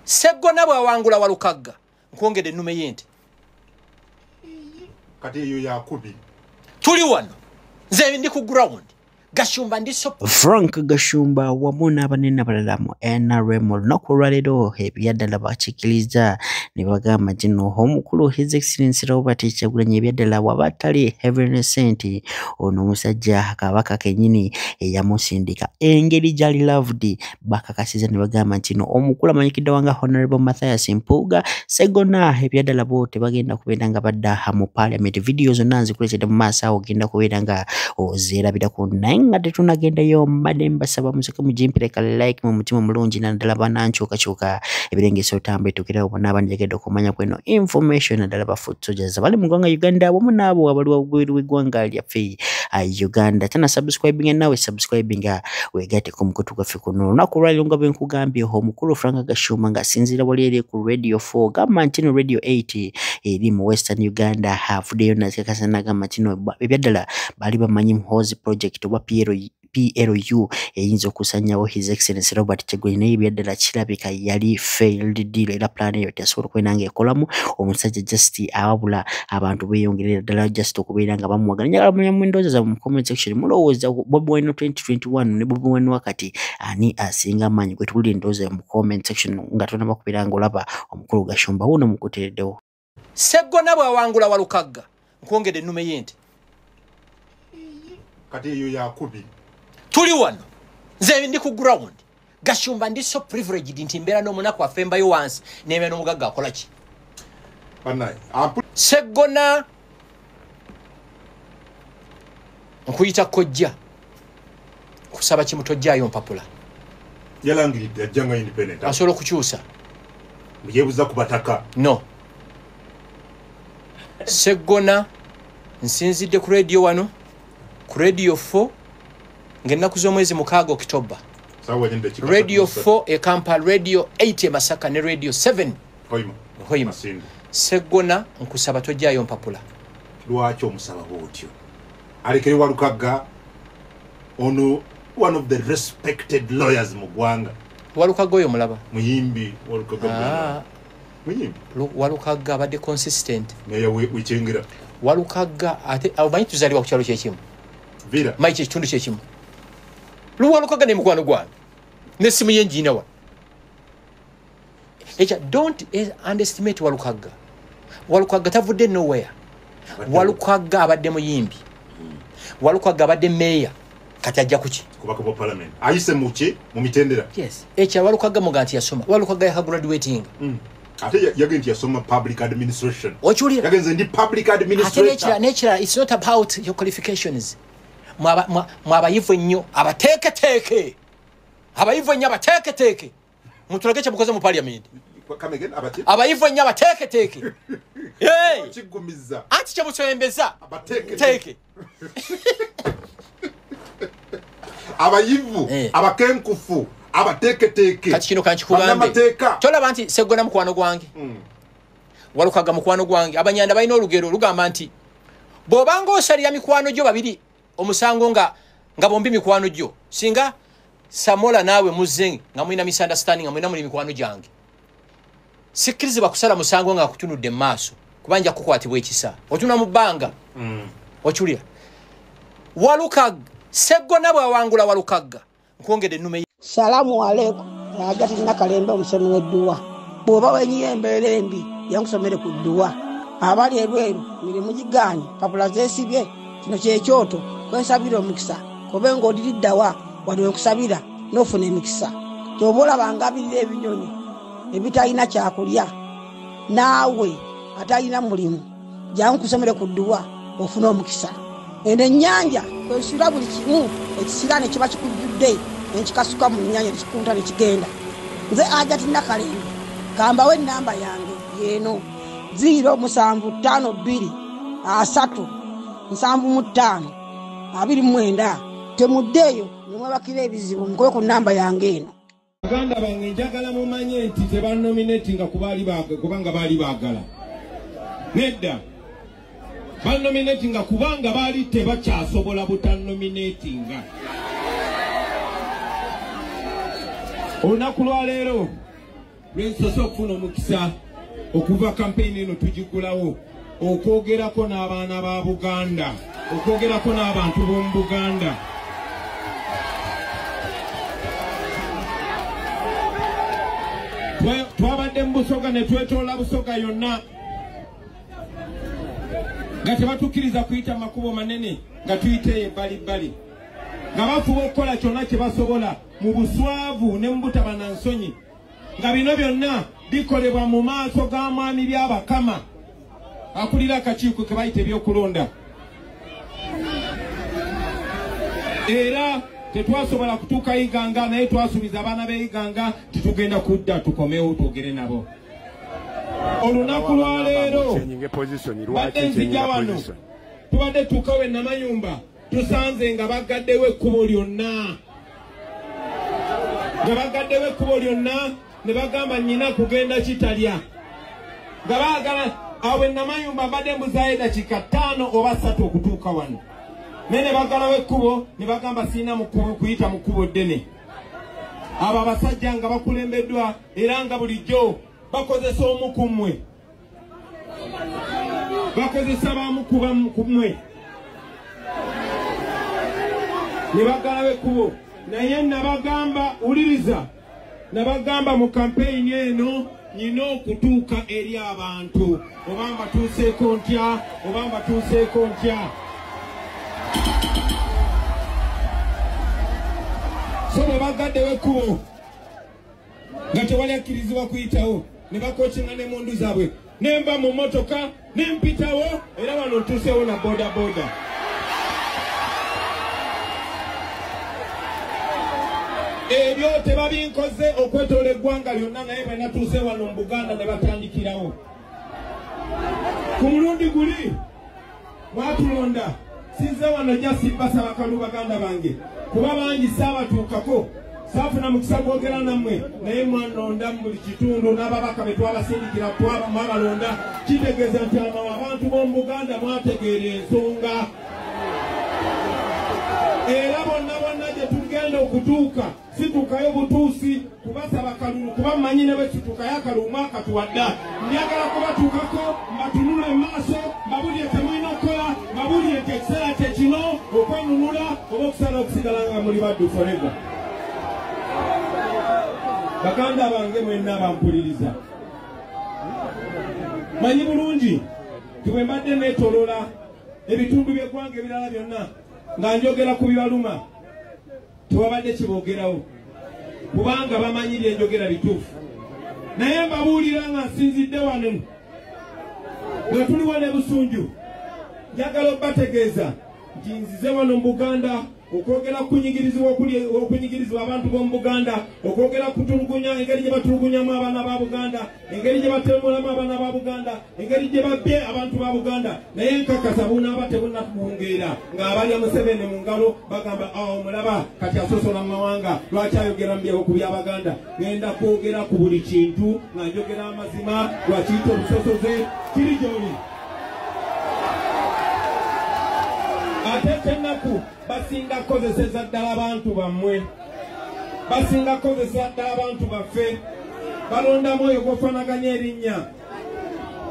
Seggona bw'awangula Walukagga nkwongedde ennume y'ente. Kati eyo yakubi. Tuli wano nze ndi ku ground. Gashumba ndi Frank Gashumba wamu n'abanene abalala mu NRM olunaku olwaleero ebyaddala bakikkiriza ne bagamba kino omukulu His Excellency Robert Kyagulanyi ebyaddala waba atali Heavenly ono omusajja kabaka kennyini eyamusindika engeri gy'ali loved bakakasiza ne bagamba kino omukulu amanyikidde wanga Honorable Mathias Mpuuga Seggona ebyaddala bo tebagenda kubeera nga badda mu Parliament video zonna nzikuleetedde mu maaso awo ogenda kubeera nga ozeerabirako nga tetunagendayo mbadde mbasaba museke mujimpireka like mu mutima mulungi naddala banankyukakyuka ebirengeso tambe tukirawo bonna abanjegedde okumanya kweno information naddala ba foot soldiers bali mu ggwanga Uganda wamu n'abo abali waggweru w'eggwanga lyaffe Uganda tana subscribing nawe subscribing weegate ku mukutu gwaffe kuno olunaku olwaliro nga bwe nkugambye omukulu Frank Gashumba ng'asinziira wali eri ku Radio 4 gamba nti Radio 8 eri mu Western Uganda afuddeyo nakakasa n'agamba kino ebyaddala bali bamanyi muhozi project oba PLU eyinza okusanyawo His Excellency Robert Kyagulanyi naye ebyaddala kirabika yali failed deal era plan eyo teyasobola okubeera nga ekolamu omusajja just awabula abantu beeyongerera ddala just okubeera nga bamuwagala njagala kumanya mu ndowooza zammwe mu comment section mulowooza Bobi Wine 2021 ne Bobi Wine wakati ani asinga amaanyi gwe tuwulira endowooza mu comment section nga tonaba kubeera nga olaba omukulu Gashumba wuno mukuteereddewo. Seggona bw'awangula Walukagga nkwongedde ennume y'ente. Kati eyo yakubi. Tuli wano nze ndi ku ground. Gashumba ndi so privileged nti mbeera n'omunaku afembayo wansi n'embeera n'omugagga akola ki. Seggona nkuyita kojja kusaba kimutojjaayo mpapula. Yalangiridde ajjanga independent. Asobola okukyusa. Yeebuza ku bataka. No. Seggona nsinzidde ku radio wano ku Radio 4 ng'ennaku z'omwezi 6 October. Radio 4 e Kampala, Radio 8 e Masaka ne Radio 7 Hoima. Seggona nkusaba tojjaayo mpapula. Lwaki omusaba bw'otyo? Alekere Walukagga ono one of the respected lawyers mu ggwanga. Walukagga oyo mulaba? Muyimbi Walukagga. Muyimbi. Walukagga abadde consistent. Meya w'Ekyengera. Walukagga ate abamanyi tuzaalibwa ku kyalo kyekimu. Vira. Mayi kitundu kyekimu. Walukagga ne mukwano gwange. Nesimu yenjina wa. Echa don't underestimate Walukagga. Walukagga tavudde nowhere. Walukagga abadde muyimbi. Walukagga abadde meya. Kati ajja kuki? Kubaka mu parliament. Ayise muki mu mitendera. Yes. Echa Walukagga muganti yasoma. Walukagga ya graduating. Ate yagenti yasoma public administration. Ochulira. Yagenze ndi public administration. Ate nature it's not about your qualifications. Mwabayivu nnyo abateeketeeke. Abayivu nnyo abateeketeeke. Mutulage kye mukoze mu parliament. Abayivu nnyo abateeketeeke. Hey! Kigumiza. Ati kye musobembeza. Abateeketeeke. Abayivu, abakenkufu, abateeketeeke. Kati kino kankikugambe. Tolaba nti Seggona mukwano gwange. Walukagga mukwano gwange. Abanyanda balina olugero lugamba nti bw'obanga osalira mikwano gyo babiri omusango nga bombi mikwano gyo singa Samola naawe muzze nga mulina misunderstanding nga mulina muli mikwano gyange sikkirizibwa kusala musango nga kutunudde mu maaso kubanja kukwatibwa ekisa otuna mu bbanga okyulira Walukagga Seggona bw'awangula Walukagga nkwongedde ennume. Salamu alaikum agati nakalembe omusomi w'edduwa bw'oba wenyiye embeera embi yankusomere ku dduwa abali ebweru mirimu gigaanyi papula zeesibye kino kyekyoto kwesabira omukisa kobe ng'odiriddawa waliwe nkusabira n'ofuna emikisa kyoba olabanga abirira ebinyonyi ebitalina kyakulya naawe atalina mulimu jankusomere ku dduwa ofuna omukisa eno ennyanja kwesula buli kimu ekisira ne kiba kikujjudde nekikasuka mu nnyanja nekikunta nekigenda nze Agati Nakalembe gambawo ennamba yange yeeno 075237529 temuddeeyo nemwebakira ebizibu mukobe ku nnamba yange eno. Baganda bange njagala mumanye nti tebanominatinga kubanga baali baagala nedda banominatinga kubanga baali tebakyasobola butanominatinga. Olunaku lwa leero lwensoose okufuna omukisa okuva kampeyini eno tugigulawo okwogerako n'abaana ba Buganda okwogerako n'abantu b'omu Buganda. Twabadde mu Busoga ne twetoola Busoga yonna nga tebatukkiriza kuyita makubo manene nga tuyite ebbalibbali nga bafuba okukola kyonna kye basobola mu buswavu ne mu butaba na nsonyi nga bino byonna bikolebwa mu maaso ga mwami by'Abakama akulira akakiiko ke bayita ebyokulonda. Era tetwasobola kutuuka Iganga naye twasuubiza abaana b'Iganga titugenda kudda tukomewo twogere nabo. Olunaku lwa leero badde nzija wano tubadde tukawe Namayumba tusanze nga baggaddewo ekkubo lyonna ne bagamba nnyina kugenda Kitalya nga baagala awe Namayumba badde mbuzaayo dakika 5 oba 3 okutuuka wano ne bagalawo ekkubo ne bagamba siina kuyita mu kkubo ddene. Abo abasajja nga bakulembeddwa era nga bulijjo bakozesa omu ku mmwe bakozesa bamu ku mmwe ne bagalawo ekkubo naye nabagamba uliriza nabagamba mu kampeyini eno nyina okutuuka eri abantu oba mbatuuseeko ntya. So bwe bagaddewo ekkubo nga tewali akkirizibwa kuyitawo ne bakokinga n'emmundu zaabwe ne mba mu mmotoka ne mpitawo era wano ntuuseewo na bodaboda. Ebyo tebabinkoze okwetoola eggwanga lyonna naye bwe natuuse wano mu Buganda ne batandikirawo. Ku mulundi guli mwatulonda sinze wano jasi basaba kalu baganda bange kuba bangi saabatuukako saafuna mukisa gwogera nammwe naye mwanonda mu buli kitundu n'ababaka be twabasindikira mwabalonda kitegeeza nti abantu b'omu Buganda mwategeera ensonga era bonna gye tugenda okutuuka situukayo butuusi kubasaba kalulu kuba mmanyi ne bwe situukayo akalulu mwaka tuwadda njagala kubatuukako mbatunule mu maaso mbabulye temulina okukola mbabulye nti ekiseera kye kino okwenunula oba okusala okusigala nga muli baddu forever. Baganda bange mwenna bampuliriza manyi bulungi ti bwe mbadde neetolola ebitundu by'eggwanga ebirala byonna nga njogera ku bibaluma tewabadde kiboogerawo kubanga bamanyi byenjogera bituufu naye mbabuulira nga nsinzidde wano nga tuli wano e Busunju njagala okubategeeza nti nzize wano mu Buganda okwogera okunyigirizibwa abantu b'omu Buganda okwogera kutulugunya engeri gye batulugunyamu abaana ba Buganda engeri gye batemulamu abaana ba Buganda engeri gye babbye abantu ba Buganda naye nkakasa bunaaba tebunakuwungeera ng'abalya Museveni mu ngalo bagamba omulaba kati asosola mu mawanga lwaki ayogera ku by'Abaganda. Ngenda kwogera ku buli kintu nga njogera amazima lwakiyita obusosoze kiri gy'oli. Ate ennaku basinga kozeseza ddala abantu bammwe basinga kozesa ddala abantu baffe balondamu oyo gwofanaganya erinnya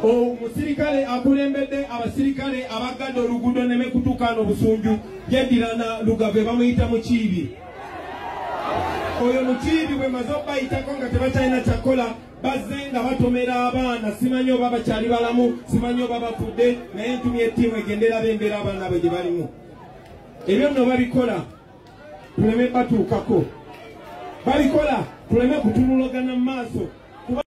omusirikale akulembedde abasirikale abagadde oluguudo ne mekutuuka Busunju yeddira Lugave bamuyita Mukiibi. Oyo Mukiibi bwe maze obayitako nga tebakyalina kyakola bazze nga batomera abaana simanyi oba bakyali balamu simanyi oba bafudde naye ntumye ettiimu egendera bembeera abaana bwe gye balimu. Ebyo nno babikola tuleme batuukako babikola tuleme kutunulagana mu maaso.